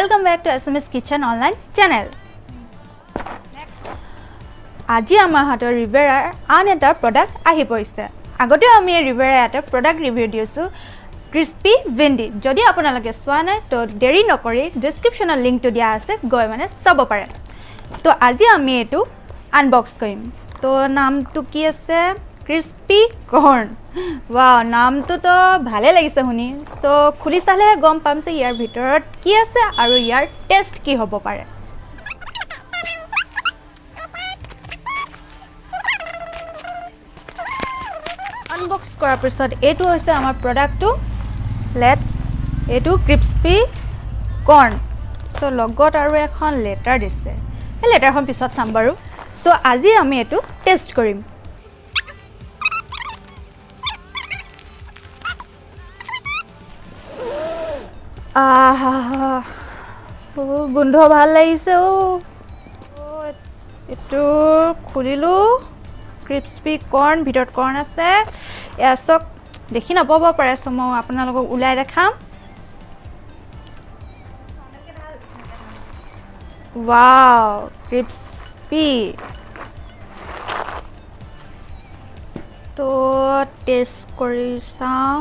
Welcome back to Assamese Kitchen Online channel. Aji amar hator Rivera an eta product ahi porise. Agote ami Rivera eta product review diusu crispy vindi. Jodi apunaloke swa nai to deri nokori description link to dia ase goi mane sabo pare. To aji ami etu unbox karim. To naam tu ki ase crispy corn. Wow, naam to bhale lagise huni. So khuli sale gom pam se yar bhitorot ki ase aru yar taste ki hobo pare. Unbox কৰাৰ পিছত এটো হৈছে আমাৰ প্ৰডাক্টটো late এটো crispy corn so লগত আৰু এখন লেটাৰ দিছে এই লেটাৰখন পিছত চাম বাৰু সো আজি আমি এটো টেষ্ট কৰিম আহা ও গন্ধ ভাল লাগিছে ও এটো খুলিলো crispy corn ভিতৰত corn আছে এসক দেখি না পাব পাৰে সম আপোনালোকক উলাই দেখাম wow crispy তো টেষ্ট কৰি চাও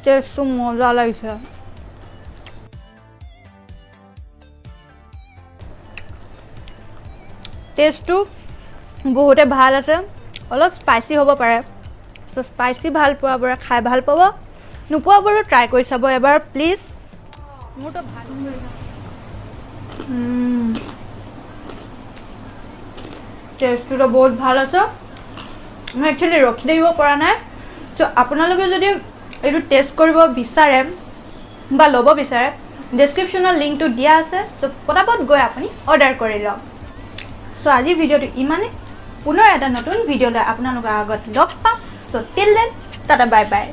টেষ্ট মজা লাগিছে টেষ্ট টু বহুতে ভাল আছে অলপ স্পাইসি হ'ব পাৰে সো স্পাইসি ভাল পোৱা বৰা খাই ভাল পাব নুপুৱা বৰু ট্ৰাই কৰি চাব এবাৰ প্লিজ মোৰটো ভাল টেষ্ট টু বহুত ভাল আছে মই একচুয়ালি ৰখি দিব পৰা নাই সো আপোনালোকে যদি এটো টেষ্ট কৰিব বিচাৰে বা লব বিচাৰে ডেসক্ৰিপচনৰ লিংকটো দিয়া আছে সো পটাপট গৈ আপুনি অৰ্ডাৰ কৰি লওক So আজি ভিডিওটো ইমানে পুনৰ এটা নতুন ভিডিওলৈ আপোনালোকৰ আগত লগ পাম so till then tata bye bye